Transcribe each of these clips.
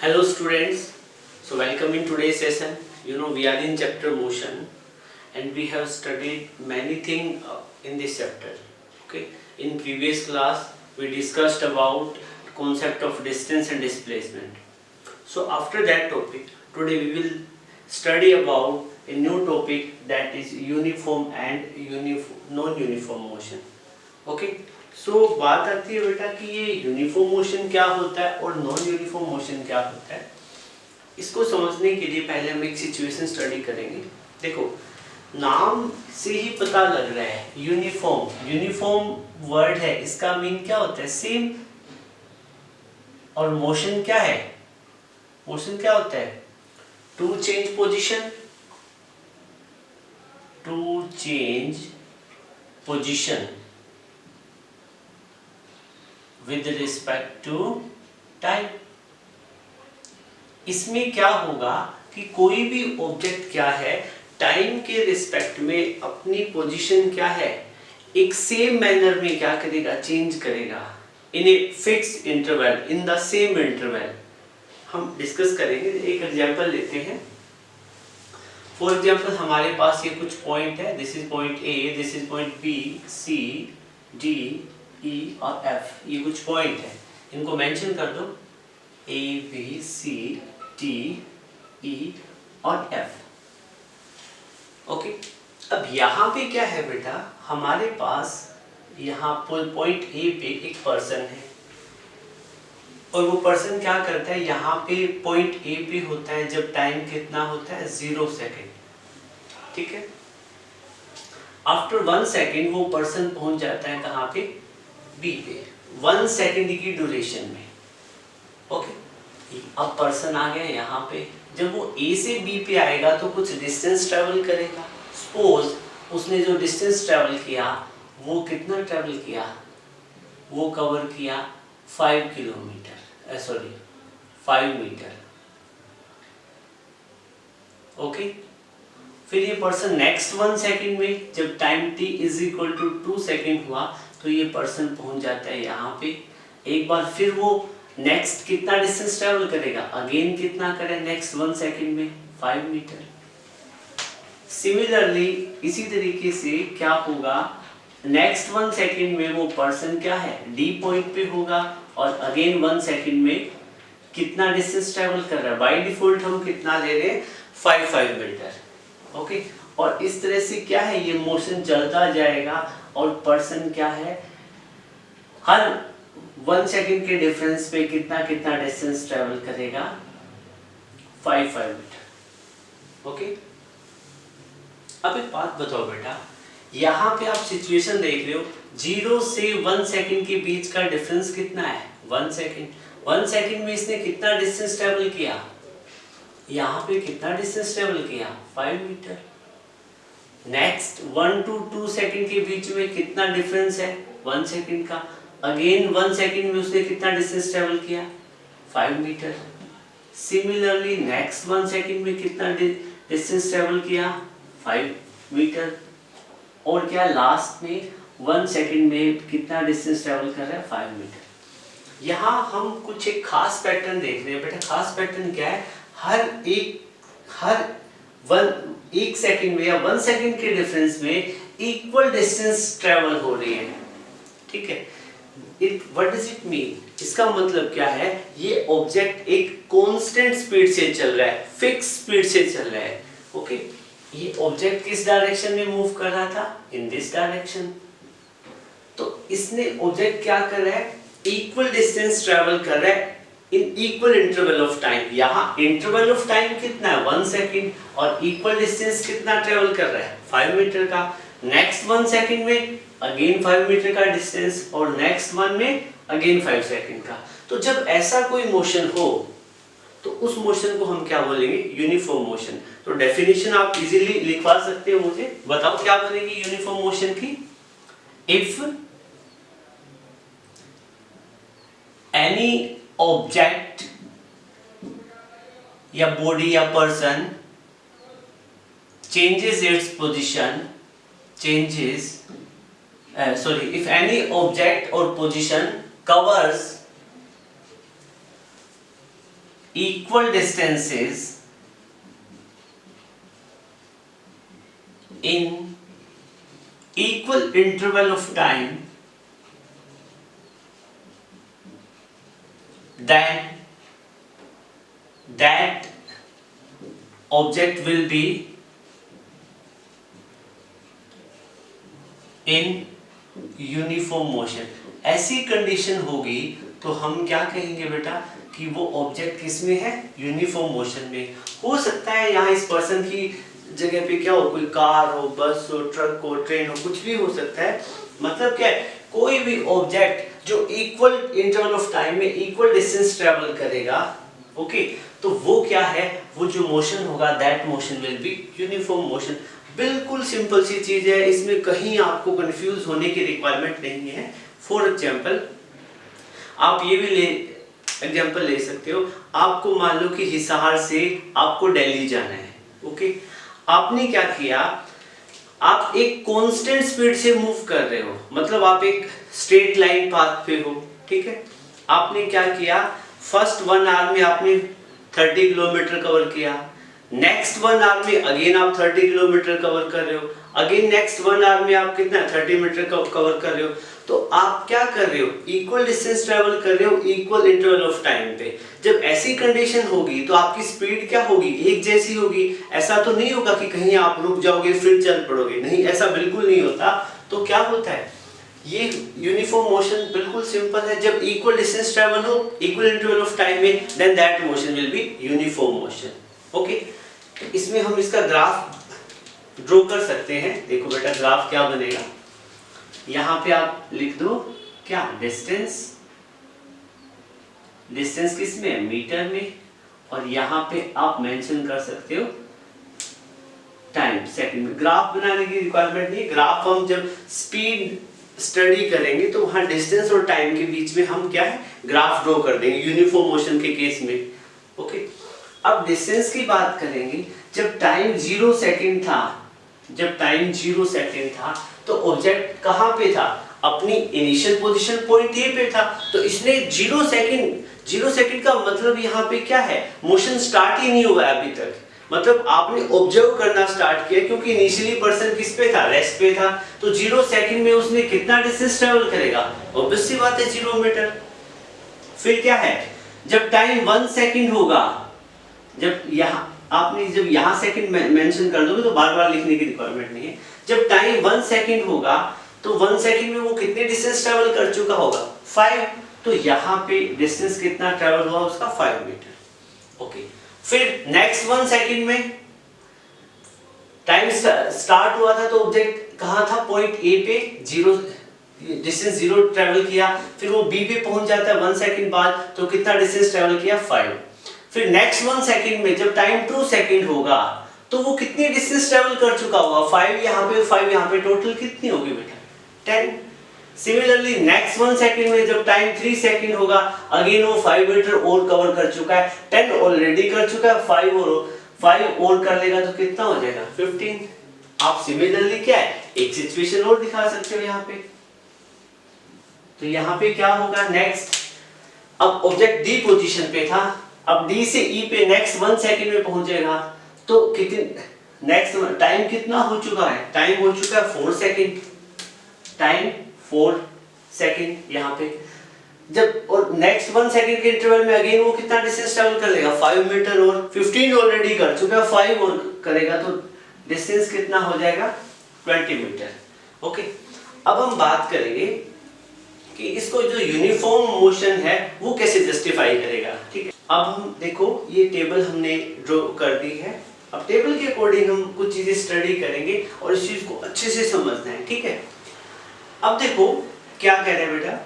Hello students, so welcome in today's session. We are in chapter motion and we have studied many things in this chapter. Okay, in previous class we discussed about concept of distance and displacement. So after that topic, today we will study about a new topic, that is uniform and non-uniform motion. Okay, सो बात आती है बेटा कि ये uniform motion क्या होता है और नॉन यूनिफॉर्म मोशन क्या होता है। इसको समझने के लिए पहले हम एक सिचुएशन स्टडी करेंगे। देखो, नाम से ही पता लग रहा है यूनिफॉर्म वर्ड है, इसका मीन क्या होता है? सेम। और मोशन क्या है? मोशन क्या होता है? To change position with respect to time। इसमें क्या होगा कि कोई भी ऑब्जेक्ट क्या है, टाइम के रिस्पेक्ट में अपनी पोजीशन क्या है, एक सेम मैनर में क्या करेगा? चेंज करेगा in a fix interval, in the same interval. हम डिस्कस करेंगे। एक एग्जांपल लेते हैं। फॉर एग्जांपल हमारे पास ये कुछ पॉइंट है, this is point A, this is point B, C, D, E और F, ये कुछ पॉइंट है, इनको मेंशन कर दो, A, B, C, D, E और F। ओके, अब यहाँ पे क्या है बेटा? हमारे पास यहाँ पॉइंट A पे एक पर्सन है और वो पर्सन क्या करता है, यहाँ पे पॉइंट A पे होता है जब टाइम कितना होता है? 0 सेकेंड। ठीक है, आफ्टर 1 सेकेंड वो पर्सन पहुंच जाता है कहाँ पे? बी पे, 1 सेकेंड की ड्यूरेशन में। ओके, अब पर्सन आ गया यहाँ पे। जब वो ए से बी पे आएगा तो कुछ डिस्टेंस ट्रेवल करेगा। सपोज उसने जो डिस्टेंस ट्रेवल किया वो कितना ट्रेवल किया? वो कवर किया 5 किलोमीटर, सॉरी 5 मीटर। ओके, फिर ये पर्सन नेक्स्ट 1 सेकेंड में, जब time t is equal to 2 second हुआ तो ये पर्सन पहुंच जाता है यहाँ पे। एक बार फिर वो नेक्स्ट कितना डिस्टेंस ट्रेवल करेगा? अगेन कितना करे? नेक्स्ट 1 सेकेंड में 5 मीटर। सिमिलरली इसी तरीके से क्या होगा, नेक्स्ट 1 सेकेंड में वो पर्सन क्या है? डी पॉइंट पे होगा और अगेन 1 सेकेंड में कितना डिस्टेंस ट्रेवल कर रहा है? बाय डिफॉल्ट हम कितना ले रहे हैं? 5 मीटर। ओके, और इस तरह से क्या है, ये मोशन चलता जाएगा और पर्सन क्या है, हर 1 सेकेंड के डिफरेंस पे कितना डिस्टेंस ट्रेवल करेगा? 5 मीटर। ओके, अब एक बात बताओ बेटा, यहाँ पे आप सिचुएशन देख रहे हो, 0 से 1 सेकेंड के बीच का डिफरेंस कितना है? 1 सेकेंड। 1 सेकेंड में इसने कितना डिस्टेंस ट्रेवल किया? यहाँ पे कितना डिस्टेंस ट्रेवल किया? 5 मीटर। नेक्स्ट 1 to 2 सेकेंड के बीच में कितना डिफरेंस है? 1 सेकेंड का। अगेन 1 सेकेंड में उसने कितना डिस्टेंस ट्रेवल किया? 5 मीटर। सिमिलरली नेक्स्ट 1 सेकेंड में कितना डिस्टेंस ट्रेवल किया? 5 मीटर। और क्या लास्ट में 1 सेकेंड में कितना डिस्टेंस ट्रेवल कर रहा है? 5 मीटर। यहाँ हम कुछ एक खास पैटर्न देख रहे हैं बेटा। खास पैटर्न क्या है? हर 1 सेकेंड में या 1 सेकेंड के डिफरेंस में इक्वल डिस्टेंस ट्रेवल हो रही है। ठीक है, व्हाट डज इट मीन? इसका मतलब क्या है, ये ऑब्जेक्ट एक कांस्टेंट स्पीड से चल रहा है, फिक्स स्पीड से चल रहा है। ओके, ये ऑब्जेक्ट किस डायरेक्शन में मूव कर रहा था? In this direction. तो इसने ऑब्जेक्ट क्या कर रहा है? इक्वल डिस्टेंस ट्रेवल कर रहा है इन इक्वल इंटरवल ऑफ टाइम। यहाँ इंटरवल ऑफ टाइम कितना है? 1 सेकेंड। और इक्वल डिस्टेंस कितना ट्रेवल कर रहा है? 5 मीटर का। नेक्स्ट 1 सेकेंड में अगेन 5 मीटर का डिस्टेंस और नेक्स्ट 1 में अगेन 5 सेकेंड का। तो जब ऐसा कोई मोशन हो तो उस मोशन को हम क्या बोलेंगे? Uniform motion. तो डेफिनेशन आप इजीली लिखवा सकते हो मुझे। बताओ क्या बनेगी यूनिफॉर्म मोशन की? इफ एनी ऑब्जेक्ट या बॉडी या person changes its position, if any object or position covers equal distances in equal interval of time, then that object will be in uniform motion. ऐसी condition होगी तो हम क्या कहेंगे बेटा कि वो ऑब्जेक्ट किस में है, यूनिफॉर्म मोशन में। हो सकता है यहाँ इस पर्सन की जगह पे क्या हो, कोई कार हो, बस हो, ट्रक हो, ट्रेन हो, कुछ भी हो सकता है। मतलब क्या है, कोई भी ऑब्जेक्ट जो इक्वल इंटरवल ऑफ टाइम में इक्वल डिस्टेंस ट्रेवल करेगा, ओके, तो वो क्या है, वो जो मोशन होगा that motion will be uniform motion. बिल्कुल सिंपल सी चीज है, इसमें कहीं आपको कंफ्यूज होने की रिक्वायरमेंट नहीं है। फॉर एग्जांपल आप ये भी एग्जांपल ले सकते हो। आपको मान लो कि हिसार से आपको दिल्ली जाना है, ओके, आपने क्या किया, आप एक कांस्टेंट स्पीड से मूव कर रहे हो, मतलब आप एक स्ट्रेट लाइन पाथ पे हो, ठीक है। आपने क्या किया, फर्स्ट 1 आवर में आपने 30 किलोमीटर कवर किया, नेक्स्ट 1 आवर में अगेन आप 30 किलोमीटर कवर कर रहे हो, अगेन नेक्स्ट 1 आवर में आप कितना 30 मीटर कवर कर रहे हो। तो आप क्या कर रहे हो, इक्वल डिस्टेंस ट्रेवल कर रहे हो इक्वल इंटरवल ऑफ टाइम पे। जब ऐसी कंडीशन होगी तो आपकी स्पीड क्या होगी, एक जैसी होगी। ऐसा तो नहीं होगा कि कहीं आप रुक जाओगे फिर चल पड़ोगे, नहीं, ऐसा बिल्कुल नहीं होता। तो क्या होता है, ये यूनिफॉर्म मोशन बिल्कुल सिंपल है। जब इक्वल डिस्टेंस ट्रेवल हो इक्वल इंटरवल ऑफ टाइम में, then that motion will be uniform motion, okay. इसमें हम इसका ग्राफ ड्रॉ कर सकते हैं। देखो बेटा ग्राफ क्या बनेगा, यहाँ पे आप लिख दो क्या, डिस्टेंस, डिस्टेंस किस में, मीटर में, और यहाँ पे आप मेंशन कर सकते हो टाइम, सेकंड में। ग्राफ बनाने की रिक्वायरमेंट नहीं, ग्राफ हम जब स्पीड स्टडी करेंगे तो वहां डिस्टेंस और टाइम के बीच में हम क्या है, ग्राफ ड्रॉ कर देंगे यूनिफॉर्म मोशन के केस में, ओके। अब डिस्टेंस की बात करेंगे, जब टाइम 0 सेकंड था, जब टाइम 0 सेकंड था तो ऑब्जेक्ट कहां पे था, अपनी इनिशियल पोजीशन पॉइंट ए पे था। तो इसने 0 सेकंड का मतलब यहाँ पे क्या है, मोशन स्टार्ट ही नहीं हुआ अभी तक। मतलब आपने ऑब्जर्व करना स्टार्ट किया, क्योंकि इनिशियली पर्सन किस पे था, रेस्ट पे था। तो 0 सेकंड में उसने कितना डिस्टेंस ट्रेवल करेगा, ऑब्वियस सी बात है 0 मीटर। फिर क्या है, जब टाइम 1 सेकंड होगा, जब यहाँ आपने जब यहाँ सेकंड मेंशन कर दोगे तो बार बार लिखने की रिक्वायरमेंट नहीं है। जब टाइम 1 सेकंड होगा तो 1 सेकंड में वो कितने डिस्टेंस ट्रेवल कर चुका होगा, 5। तो यहाँ पे डिस्टेंस कितना ट्रेवल हुआ उसका, 5 मीटर, ओके। फिर नेक्स्ट 1 सेकंड में टाइम स्टार्ट हुआ था तो ऑब्जेक्ट कहाँ था, पॉइंट ए पे, 0 डिस्टेंस 0 ट्रेवल किया। फिर वो बी पे पहुंच जाता है 1 सेकंड बाद, तो कितना डिस्टेंस ट्रेवल किया, 5। फिर नेक्स्ट 1 सेकंड में जब टाइम 2 सेकंड होगा तो वो कितनी डिस्टेंस ट्रेवल कर चुका होगा, 5 यहाँ पे 5 यहाँ पे, टोटल कितनी होगी बेटा, 10। सिमिलरली नेक्स्ट 1 सेकंड में जब टाइम 3 सेकंड होगा, अगेन वो 5 मीटर और कवर कर चुका है, 10 ऑलरेडी कर चुका है, 5 और कर लेगा तो कितना हो जाएगा, 15। आप सिमिलरली क्या है, एक सिचुएशन और दिखा सकते हो यहाँ पे। तो यहाँ पे क्या होगा, नेक्स्ट, अब ऑब्जेक्ट डी पोजीशन पे था, अब डी से ई पे नेक्स्ट 1 सेकंड में पहुंचेगा, तो कितने, नेक्स्ट टाइम कितना हो चुका है, टाइम हो चुका है 4 सेकंड, टाइम 4 सेकंड यहाँ पे। जब और नेक्स्ट 1 सेकंड के इंटरवल में अगेन वो कितना डिस्टेंस ट्रेवल कर लेगा, 5 मीटर, और 15 ऑलरेडी कर चुका है, 5 और करेगा तो डिस्टेंस कितना हो जाएगा, 20 मीटर, ओके। अब हम बात करेंगे कि इसको जो यूनिफॉर्म मोशन है वो कैसे जस्टिफाई करेगा, ठीक है। अब हम देखो ये टेबल हमने ड्रॉ कर दी है। अब टेबल के अकॉर्डिंग हम कुछ चीजें स्टडी करेंगे और इस चीज को अच्छे से समझना है, ठीक है। अब देखो क्या कह रहे हैं बेटा,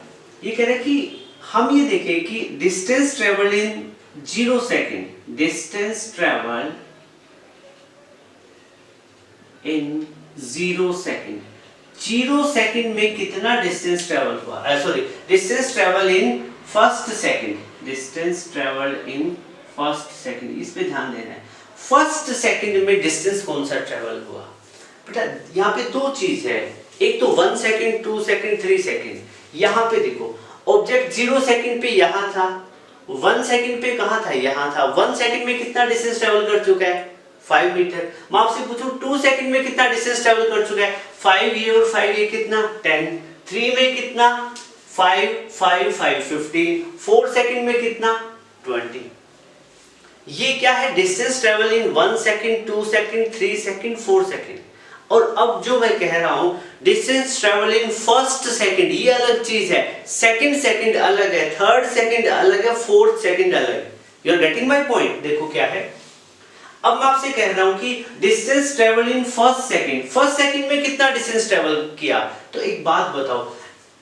ये कह रहे हैं कि हम ये देखें कि डिस्टेंस ट्रेवल इन 0 सेकंड, डिस्टेंस ट्रेवल इन 0 सेकंड, 0 सेकंड में कितना डिस्टेंस ट्रेवल हुआ, sorry, distance travel in first second, distance travel in first second, इस पे ध्यान देना है। फर्स्ट सेकंड में डिस्टेंस कौन सा ट्रेवल हुआ बेटा, यहाँ पे दो चीज है, एक तो 1 सेकंड, 2 सेकंड, 3 सेकंड। यहाँ पे देखो ऑब्जेक्ट 0 सेकंड पे यहाँ था 1 सेकंड पे कहाँ था, यहाँ था। 1 सेकंड में कितना डिस्टेंस ट्रेवल कर चुका है, 5 मीटर। मैं आपसे पूछूं 2 सेकंड में कितना डिस्टेंस ट्रेवल कर चुका है, 5 ये और 5 ये कितना 10। 3 में कितना 5 5 5 15। 4 सेकंड में कितना 20। ये क्या है, डिस्टेंस ट्रेवल इन 1 सेकंड, 2 सेकंड, 3 सेकंड, 4 सेकंड। और अब जो मैं कह रहा हूं distance travel in first second, ये अलग चीज है। सेकंड सेकंड अलग है, थर्ड सेकंड अलग है, फोर्थ सेकंड अलग है। You are getting my point. देखो क्या है, अब मैं आपसे कह रहा हूं कि distance travel in first second, first second में कितना डिस्टेंस ट्रेवल किया। तो एक बात बताओ,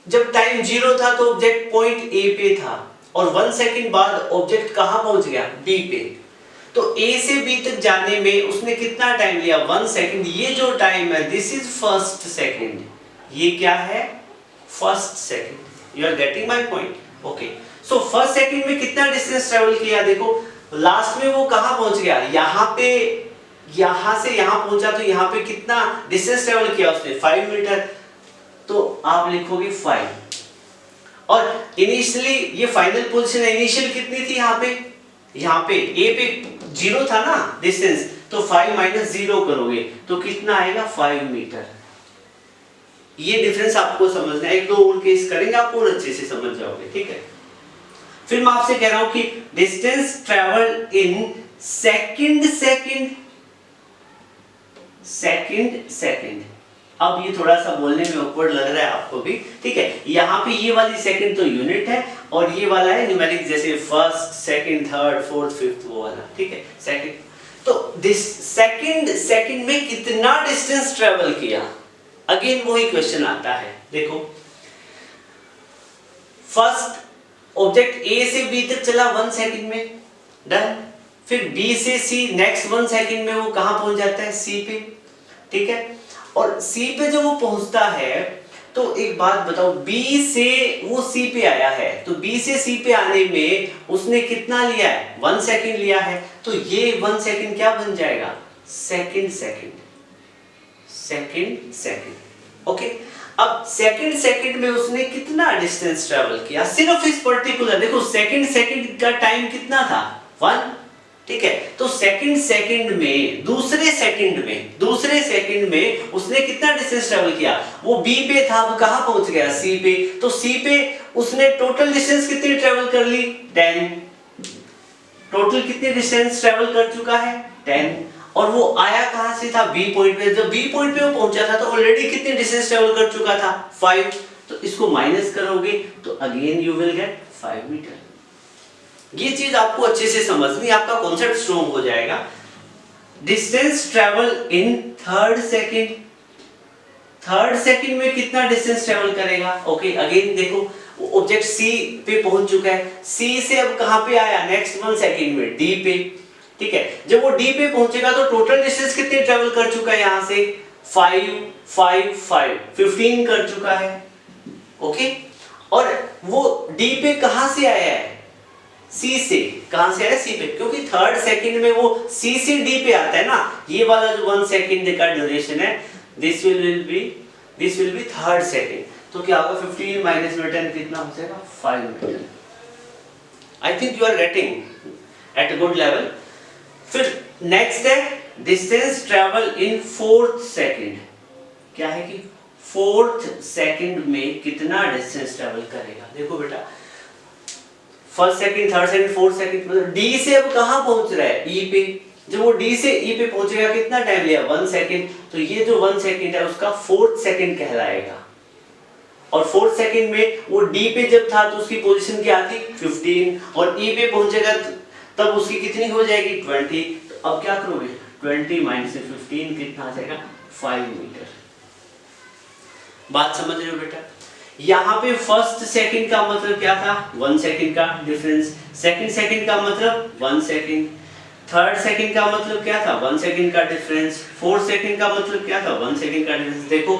जब टाइम 0 था तो ऑब्जेक्ट पॉइंट ए पे था, और 1 सेकंड बाद ऑब्जेक्ट कहां पहुंच गया, बी पे। तो A से B तक जाने में उसने कितना टाइम लिया, 1 सेकंड। ये जो टाइम है दिस इज फर्स्ट सेकंड, ये क्या है, first second. You are getting my point. Okay, so first second में कितना डिस्टेंस ट्रेवल किया। देखो लास्ट में वो कहां पहुंच गया, यहां पे, यहां से यहां पहुंचा, तो यहां पे कितना डिस्टेंस ट्रेवल किया उसने, 5 मीटर। तो आप लिखोगे 5। और इनिशियली ये फाइनल पोजीशन इनिशियल कितनी थी, यहाँ पे A पे 0 था ना डिस्टेंस, तो 5 माइनस 0 करोगे तो कितना आएगा, 5 मीटर। ये डिफरेंस आपको समझना है, एक दो और केस करेंगे आपको और अच्छे से समझ जाओगे, ठीक है। फिर मैं आपसे कह रहा हूं कि distance travel in second second, second second. अब ये थोड़ा सा बोलने में ऑकवर्ड लग रहा है आपको भी, ठीक है। यहाँ पे ये वाली सेकंड तो यूनिट है, और ये वाला है न्यूमेरिक, जैसे first, second, third, fourth, fifth, वो वाला, ठीक है, सेकंड। तो दिस सेकंड सेकंड में कितना डिस्टेंस ट्रेवल किया, अगेन वही क्वेश्चन आता है। देखो फर्स्ट ऑब्जेक्ट A से B तक चला 1 सेकंड में, डन। फिर B से C नेक्स्ट 1 सेकंड में वो कहां पहुंच जाता है, C पे, ठीक है। और C पे जब वो पहुंचता है तो एक बात बताओ, B से वो C पे आया है, तो B से C पे आने में उसने कितना लिया है, 1 सेकंड लिया है। तो ये 1 सेकंड क्या बन जाएगा, second second, second second. Okay, अब सेकंड सेकंड में उसने कितना डिस्टेंस ट्रेवल किया, सिर्फ इस पर्टिकुलर, देखो सेकंड सेकंड का टाइम कितना था, 1, ठीक है। तो सेकंड सेकंड में, दूसरे सेकंड में उसने कितना डिस्टेंस ट्रेवल किया, वो B पे था, वो कहां पहुंच गया, C पे। तो C पे उसने टोटल डिस्टेंस कितनी ट्रेवल कर ली, 10। टोटल कितनी डिस्टेंस ट्रेवल कर चुका है, 10। और वो आया कहां से था, B पॉइंट पे। जब B पॉइंट पे वो पहुंचा था तो ऑलरेडी कितनी डिस्टेंस ट्रेवल कर चुका था, 5। तो इसको माइनस करोगे तो again you will get 5 metre. ये चीज आपको अच्छे से समझनी, आपका कॉन्सेप्ट स्ट्रॉन्ग हो जाएगा। Distance travel in third second, third second में कितना डिस्टेंस ट्रेवल करेगा। ओके, अगेन देखो ऑब्जेक्ट C पे पहुंच चुका है, C से अब कहां पे आया, नेक्स्ट 1 सेकंड में D पे, ठीक है। जब वो D पे पहुंचेगा तो टोटल डिस्टेंस कितनी ट्रेवल कर चुका है, यहां से 5 5 5 15 कर चुका है। ओके, और वो D पे कहां से आया है, C से। कहां से आया, C पे, क्योंकि थर्ड सेकंड में वो C से D पे आता है ना। ये वाला जो 1 सेकंड का ड्यूरेशन है, this will be third second. तो क्या होगा, 15 माइनस 10 कितना हो जाएगा, 5 metre. I think you are getting at a good level. फिर नेक्स्ट है distance travel in fourth second. क्या है कि फोर्थ सेकंड में कितना डिस्टेंस ट्रेवल करेगा। देखो बेटा, first second, third second, fourth second, मतलब D से अब कहां पहुंच रहा है, E पे। जब वो D से E पे पहुंचेगा कितना टाइम लिया, 1 सेकंड। तो ये जो 1 सेकंड है उसका फोर्थ सेकंड कहलाएगा। और फोर्थ सेकंड में वो D पे जब था तो उसकी पोजीशन क्या थी, 15। और E पे पहुंचेगा तब उसकी कितनी हो जाएगी, 20। तो अब क्या करोगे, 20 माइनस 15 कितना आ जाएगा, 5 मीटर। बात समझ रहे हो बेटा। यहाँ पे फर्स्ट सेकंड का मतलब क्या था, 1 सेकंड का डिफरेंस। सेकंड सेकंड का मतलब 1 सेकंड। थर्ड सेकंड का मतलब क्या था, 1 सेकंड का डिफरेंस। फोर्थ सेकंड का मतलब क्या था, 1 सेकंड का डिफरेंस। देखो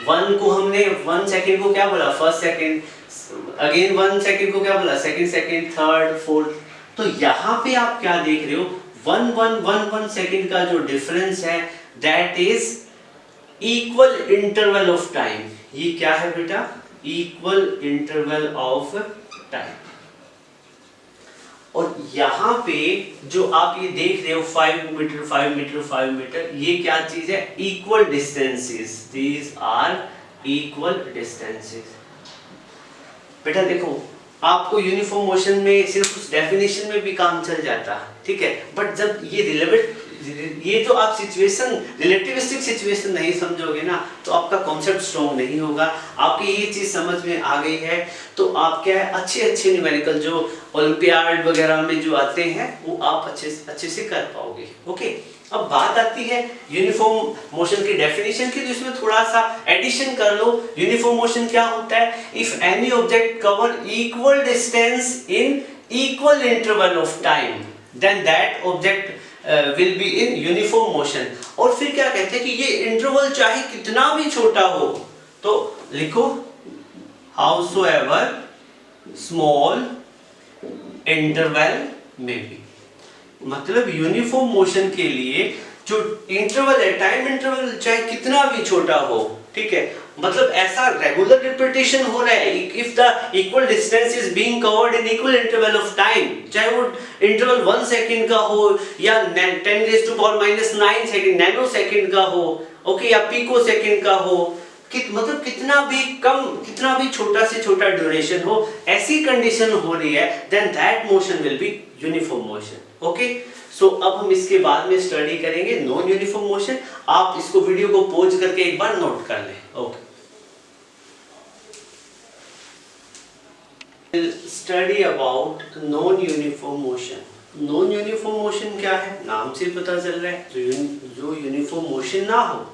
1 को हमने 1 सेकंड को क्या बोला, फर्स्ट सेकंड। अगेन 1 सेकंड को क्या बोला, सेकंड सेकंड, थर्ड, फोर्थ। तो यहाँ पे आप क्या देख रहे हो, 1 1 1 1 सेकंड का जो डिफरेंस है that is equal interval of time. ये क्या है बेटा, इक्वल इंटरवल ऑफ टाइम। और यहाँ पे जो आप ये देख रहे हो 5 मीटर 5 मीटर 5 मीटर, ये क्या चीज है? Equal distances, these are equal distances. बेटा देखो, आपको यूनिफॉर्म मोशन में सिर्फ उस डेफिनेशन में भी काम चल जाता, ठीक है, बट जब ये तो आप सिचुएशन, रिलेटिविस्टिक सिचुएशन नहीं समझोगे ना, तो आपका कॉन्सेप्ट स्ट्रॉन्ग नहीं होगा। आपकी ये चीज समझ में आ गई है तो आप क्या है, अच्छे न्यूमेरिकल जो ओलंपियाड वगैरह में जो आते हैं वो आप अच्छे से कर पाओगे। ओके, अब बात आती है यूनिफॉर्म मोशन की डेफिनेशन की, तो इसमें थोड़ा सा एडिशन कर लो। यूनिफॉर्म मोशन क्या होता है? If any object cover equal distance in equal interval of time, then that object will be in uniform motion. और फिर क्या कहते हैं कि ये इंटरवल चाहे कितना भी छोटा हो, तो लिखो हाउसोएवर स्मॉल इंटरवल में भी। मतलब यूनिफॉर्म मोशन के लिए जो इंटरवल है, टाइम इंटरवल चाहे कितना भी छोटा हो, ठीक है, मतलब ऐसा रेगुलर रिपीटेशन हो रहा है, if the equal distance is being covered in equal interval of time, चाहे वो इंटरवल 1 सेकंड का हो या 10⁻⁹ सेकंड, नैनो सेकंड का हो, ओके, या पिको सेकंड का हो, मतलब कितना भी छोटा से छोटा ड्यूरेशन हो, ऐसी कंडीशन हो रही है, then that motion will be uniform motion. Okay, so अब हम इसके बाद में स्टडी करेंगे नॉन यूनिफॉर्म मोशन। आप इसको वीडियो को पॉज करके एक बार नोट कर लें। Okay, study about non uniform motion. Non uniform motion क्या है? नाम से पता चल रहा है, जो यूनिफॉर्म मोशन ना हो।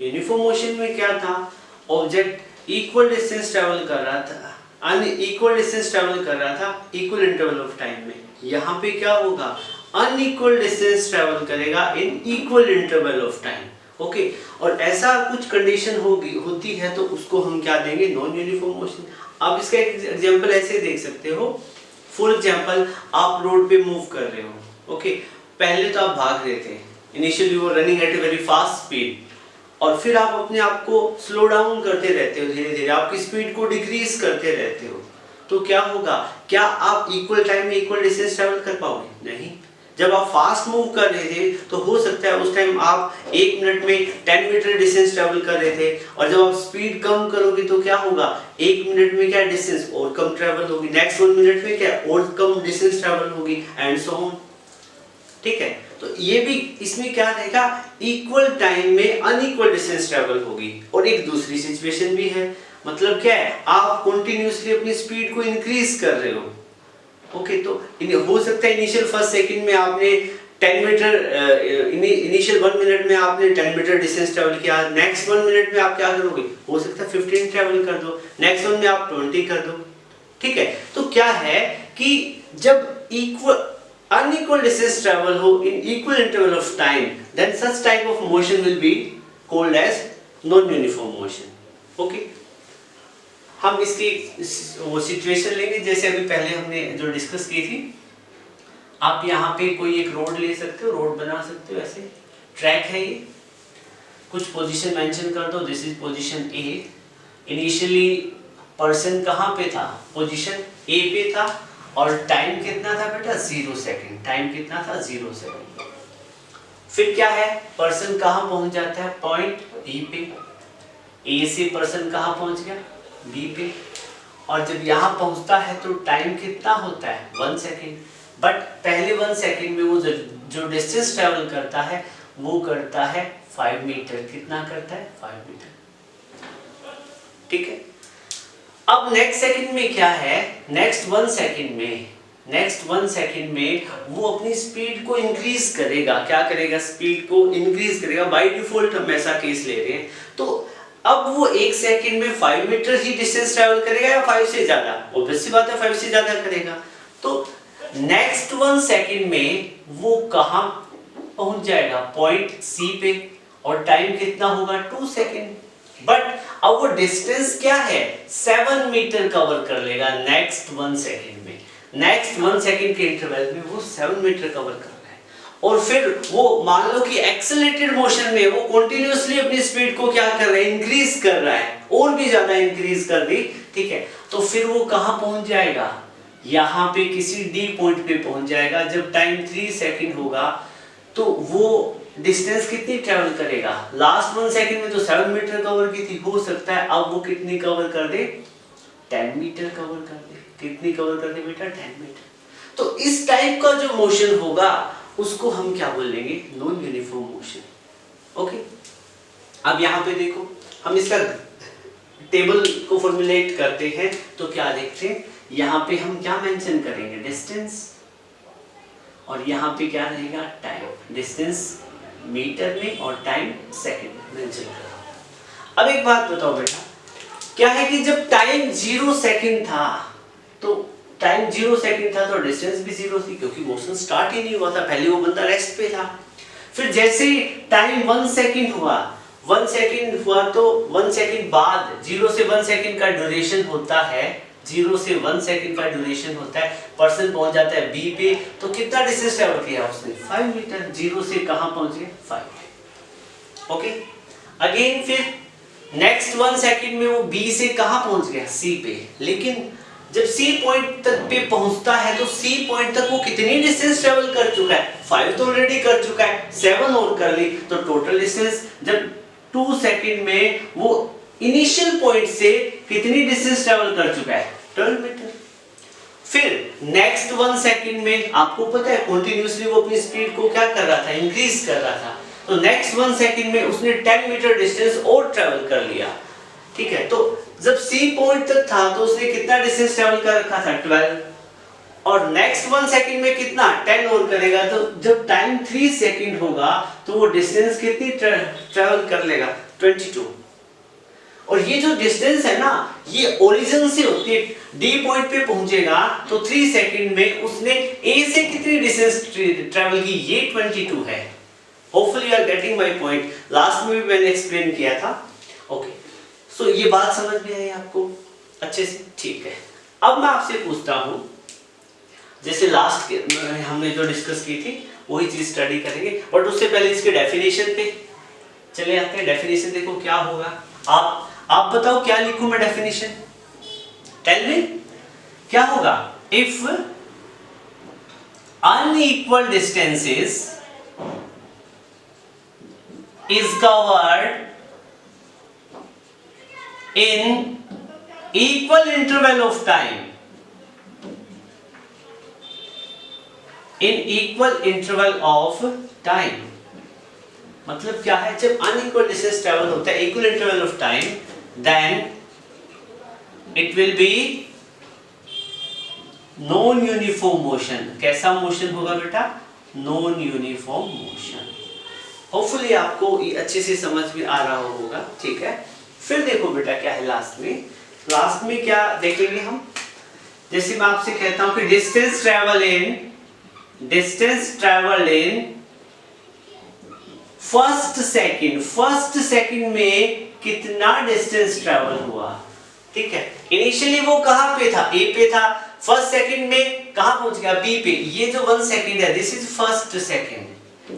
यूनिफॉर्म मोशन में क्या था? ऑब्जेक्ट इक्वल डिस्टेंस ट्रेवल कर रहा था, अनइक्वल डिस्टेंस ट्रेवल कर रहा था इक्वल इंटरवल ऑफ टाइम में। यहाँ पे क्या होगा? अनइक्वल डिस्टेंस ट्रेवल करेगा इन equal interval of time. Okay, और ऐसा कुछ कंडीशन होती है तो उसको हम क्या देंगे? Non uniform motion. आप इसका एक एग्जांपल ऐसे देख सकते हो। फॉर एग्जांपल, आप रोड पे मूव कर रहे हो, ओके, पहले तो आप भाग रहे थे, initially you were running at a very fast speed, और फिर आप अपने आप को स्लो डाउन करते रहते हो, धीरे धीरे आपकी स्पीड को डिक्रीज करते रहते हो, तो क्या होगा? क्या आप इक्वल टाइम में इक्वल डिस्टेंस ट्रैवल कर पाओगे? नहीं। जब आप फास्ट मूव कर रहे थे तो हो सकता है उस टाइम आप 1 मिनट में 10 मीटर डिस्टेंस ट्रैवल कर रहे थे, और जब आप स्पीड कम करोगे तो क्या होगा? 1 मिनट में क्या डिस्टेंस और कम ट्रैवल होगी, नेक्स्ट 1 मिनट में क्या और कम डिस्टेंस ट्रैवल होगी, एंड सो ऑन। ठीक है, तो ये भी इसमें क्या रहेगा? इक्वल टाइम में अनइक्वल डिस्टेंस ट्रैवल होगी। और एक दूसरी सिचुएशन भी है, मतलब क्या है? आप कंटिन्यूअसली अपनी स्पीड को इंक्रीज कर रहे हो, ओके, तो हो सकता है इनिशियल फर्स्ट सेकंड में आपने 10 मीटर, इनिशियल 1 मिनट में आपने 10 मीटर डिस्टेंस ट्रैवल किया, नेक्स्ट 1 मिनट में आप क्या करोगे? हो सकता है 15 ट्रैवल कर दो, नेक्स्ट 1 में आप 20 कर दो। ठीक है, तो क्या है कि जब unequal distance travel हो in equal interval of time, then such type of motion will be called as non-uniform motion. Okay? हम इसकी वो सिचुएशन लेंगे जैसे अभी पहले हमने जो डिस्कस की थी। आप यहाँ पे कोई एक रोड ले सकते हो, रोड बना सकते हो, ऐसे ट्रैक है ये, कुछ पोजीशन मेंशन कर दो, this is position A. Initially person कहाँ पे था? पोजीशन ए पे था, और टाइम कितना था बेटा? 0 सेकंड। टाइम कितना था? 0 सेकंड। फिर क्या है? पर्सन कहाँ पहुंच जाता है? पॉइंट बी पे। ए से पर्सन कहाँ पहुंच गया? बी पे। और जब यहाँ पहुंचता है तो टाइम कितना होता है? 1 सेकंड। बट पहले 1 सेकंड में वो जो डिस्टेंस ट्रेवल करता है वो करता है 5 मीटर। कितना करता है? 5 मीटर। ठीक है, अब नेक्स्ट सेकंड में क्या है? नेक्स्ट 1 सेकंड में वो अपनी स्पीड को इंक्रीज करेगा। क्या करेगा? स्पीड को इंक्रीज करेगा। बाय डिफॉल्ट हम ऐसा केस ले रहे हैं, तो अब वो 1 सेकंड में 5 मीटर ही डिस्टेंस ट्रैवल करेगा या 5 से ज्यादा? ऑब्वियस सी बात है 5 से ज्यादा करेगा। तो नेक्स्ट 1 सेकंड में वो कहां पहुंच जाएगा? पॉइंट सी पे, और टाइम कितना होगा? 2 सेकंड। बट अब वो डिस्टेंस क्या है? 7 मीटर कवर कर लेगा नेक्स्ट 1 सेकंड में। नेक्स्ट 1 सेकंड के इंटरवल में वो 7 मीटर कवर कर रहा है, और फिर वो मान लो कि एक्सेलरेटेड मोशन में वो कंटिन्यूअसली अपनी स्पीड को क्या कर रहा है? इंक्रीज कर रहा है, और भी ज्यादा इंक्रीज कर दी। ठीक है, तो फिर वो कहां पहुंच जाएगा? यहाँ पे किसी डी पॉइंट पे पहुंच जाएगा। जब टाइम 3 सेकंड होगा तो वो डिस्टेंस कितनी ट्रेवल करेगा? लास्ट 1 सेकंड में तो 7 मीटर कवर की थी, हो सकता है अब वो कितनी कवर कर दे? 10 मीटर कवर कर दे। कितनी कवर कर दे बेटा? 10 मीटर। तो इस टाइप का जो मोशन होगा उसको हम क्या बोलेंगे? Non uniform motion. ओके, अब यहाँ पे देखो हम इसका टेबल को फॉर्मुलेट करते हैं तो क्या देखते हैं, यहाँ पे हम क्या मेंशन करेंगे? डिस्टेंस, और यहाँ पे क्या रहेगा? टाइम। डिस्टेंस मीटर में और टाइम सेकंड मेंशन करो। अब एक बात बताओ बेटा, क्या है कि जब टाइम 0 सेकंड था तो टाइम 0 सेकंड था तो डिस्टेंस भी 0 थी, क्योंकि मोशन स्टार्ट ही नहीं हुआ था, पहले वो बंदा रेस्ट पे था। फिर जैसे टाइम 1 सेकंड हुआ, 1 सेकंड हुआ तो 1 सेकंड बाद 0 से 1 सेकंड का ड्यूरेशन होता है, 0 से 1 सेकंड का ड्यूरेशन होता है। पर्सन पहुंच जाता है बी पे, तो कितना डिस्टेंस ट्रैवल किया उसने? 5 मीटर। 0 से कहां पहुंच गए? 5। ओके, अगेन फिर नेक्स्ट 1 सेकंड में वो बी से कहां पहुंच गया? सी पे। लेकिन जब सी पॉइंट तक पे पहुंचता है तो सी पॉइंट तक वो कितनी डिस्टेंस ट्रेवल कर चुका है? 5 तो ऑलरेडी कर चुका है, 7 और कर ली, तो टोटल डिस्टेंस जब 2 सेकंड में वो इनिशियल पॉइंट से कितनी डिस्टेंस ट्रेवल कर चुका है? 12 मीटर। फिर नेक्स्ट 1 सेकंड में आपको पता है कंटिन्यूअसली वो अपनी स्पीड को क्या कर रहा था? इंक्रीज कर रहा था। तो नेक्स्ट 1 सेकंड में उसने 10 मीटर डिस्टेंस और ट्रेवल कर लिया। ठीक है, तो जब सी पॉइंट तक था तो उसने कितना डिस्टेंस ट्रेवल कर रखा था? 12। और नेक्स्ट 1 सेकंड में कितना? 10 और करेगा। तो जब टाइम 3 सेकंड होगा तो वो डिस्टेंस कितनी ट्रेवल कर लेगा? 22। और ये जो डिस्टेंस है ना, ये ओरिजिन से होती है, डी पॉइंट पे पहुंचेगा तो 3 सेकंड में उसने ए से कितनी डिस्टेंस ट्रेवल की? ये 22 है। Hopefully you are getting my point. Last में भी मैंने एक्सप्लेन किया था। ओके, सो ये बात समझ में आई आपको अच्छे से? ठीक है, अब मैं आपसे पूछता हूं, जैसे लास्ट हमने जो डिस्कस की थी वही चीज स्टडी करेंगे, बट उससे पहले इसके डेफिनेशन पे चले आते हैं। डेफिनेशन देखो क्या होगा, आप बताओ क्या लिखूं मैं डेफिनेशन? टेल मी क्या होगा? If unequal distances is covered in equal interval of time, in equal interval of time, मतलब क्या है? जब unequal distance travel होता है equal interval of time, then it will be non uniform motion। कैसा motion होगा बेटा? non uniform motion। होपफुली आपको ये अच्छे से समझ में आ रहा होगा। ठीक है, फिर देखो बेटा क्या है लास्ट में। लास्ट में क्या देखेंगे हम? जैसे मैं आपसे कहता हूं कि distance travel in first second में कितना डिस्टेंस ट्रैवल हुआ? ठीक है, इनिशियली वो कहां पे था? ए पे था। फर्स्ट सेकंड में कहां पहुंच गया? बी पे। ये जो 1 सेकंड है, दिस इज फर्स्ट सेकंड।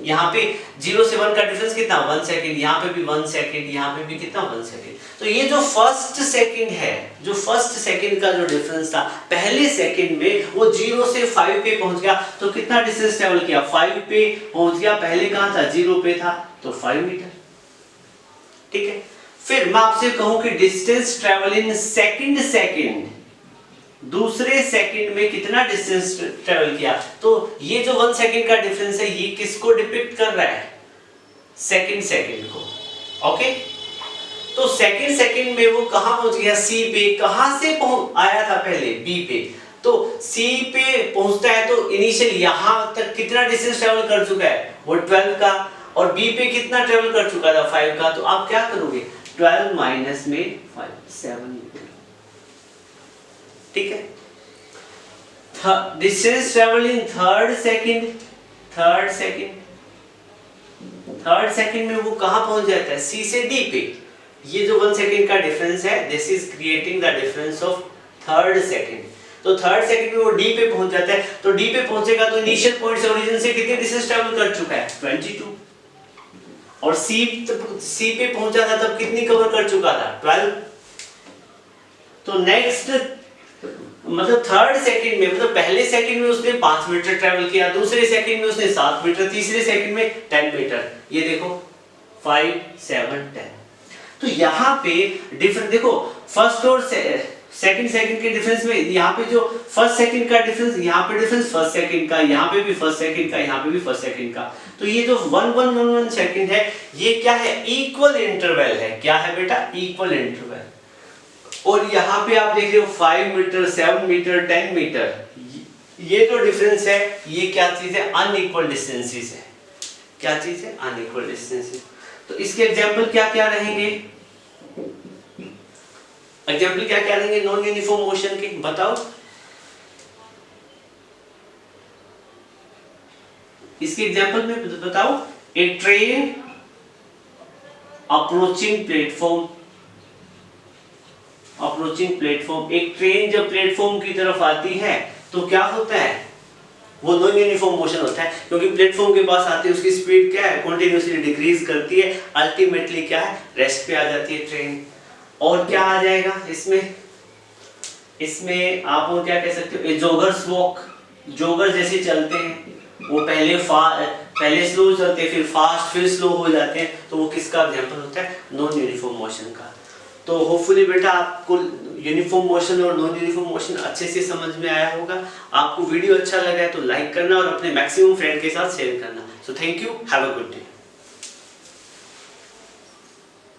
यहाँ पे 0 से 1 का डिफरेंस कितना? 1 सेकंड। यहाँ पे भी 1 सेकंड, यहाँ पे भी कितना? 1 सेकंड। तो ये जो फर्स्ट सेकंड है, जो फर्स्ट सेकंड का जो डिफरेंस था, पहले सेकंड में वो 0 से 5 पे पहुंच गया, तो कितना डिस्टेंस ट्रेवल किया? 5 पे पहुंच गया। पहले कहां था? 0 पे था, तो 5 मीटर। ठीक है, फिर मैं आपसे कहूं कि डिस्टेंस ट्रेवल इन सेकंड, दूसरे सेकंड में कितना डिस्टेंस ट्रेवल किया? तो ये जो 1 सेकंड का डिफरेंस है, ये किसको डिपिक्ट कर रहा है? सेकंड को। ओके, तो सेकंड में वो कहां पहुंच गया? सी पे। कहां से आया था पहले? बी पे। तो सी पे पहुंचता है तो इनिशियल यहां तक कितना डिस्टेंस ट्रेवल कर चुका है? वो 12 का। और बी पे कितना ट्रेवल कर चुका था? 5 का। तो आप क्या करोगे? 12 माइनस में 5, 7। ठीक है, distance travel in third second में वो कहां पहुंच जाता है? सी से डी पे। ये जो 1 सेकंड का डिफरेंस है, this is creating the difference of third second. तो थर्ड सेकंड में वो डी पे पहुंच जाता है। तो डी पे पहुंचेगा तो इनिशियल पॉइंट से ओरिजिन से कितनी डिस्टेंस ट्रेवल कर चुका है? 22। और सी पे पहुंचा था तब कितनी कवर कर चुका था? 12। तो नेक्स्ट मतलब थर्ड सेकंड में, मतलब पहले सेकंड में उसने 5 मीटर ट्रेवल किया, दूसरे सेकंड में उसने 7 मीटर, तीसरे सेकंड में 10 मीटर। ये देखो 5, 7, 10। तो यहाँ पे डिफरेंस देखो, फर्स्ट और सेकंड के डिफरेंस में यहाँ पे जो फर्स्ट सेकंड का डिफरेंस, यहाँ पे डिफरेंस फर्स्ट सेकंड का, यहाँ पे भी फर्स्ट सेकंड का, यहाँ पे भी फर्स्ट सेकंड का। तो ये जो 1 सेकंड है, ये क्या है? इक्वल इंटरवल है। क्या है बेटा? Equal interval. और यहाँ पे आप देख रहे हो 5 मीटर, 7 मीटर, 10 मीटर, ये जो डिफरेंस है, ये क्या चीज है? अनइक्वल डिस्टेंसेस है। क्या चीज है? Unequal distances. तो इसके एग्जाम्पल क्या क्या रहेंगे? एग्जाम्पल क्या क्या रहेंगे नॉन यूनिफॉर्म मोशन के? बताओ। इसके एग्जाम्पल में बताओ। A train approaching platform, approaching platform. एक ट्रेन जब प्लेटफॉर्म की तरफ आती है तो क्या होता है? वो नॉन यूनिफॉर्म मोशन होता है, क्योंकि प्लेटफॉर्म के पास आती है, उसकी स्पीड क्या है? कंटिन्यूअसली डिक्रीज करती है, अल्टीमेटली क्या है? रेस्ट पे आ जाती है ट्रेन। और क्या आ जाएगा इसमें? इसमें आप और क्या कह सकते हो? ए जॉगर्स वॉक। जॉगर जैसे चलते हैं, वो पहले स्लो चलते हैं, फिर फास्ट, फिर स्लो हो जाते हैं, तो वो किसका एग्जांपल होता है? नॉन यूनिफॉर्म मोशन का। तो होपफुली बेटा आपको यूनिफॉर्म मोशन और नॉन यूनिफॉर्म मोशन अच्छे से समझ में आया होगा। आपको वीडियो अच्छा लगा है तो लाइक करना और अपने मैक्सिमम फ्रेंड के साथ शेयर करना। So thank you, have a good day.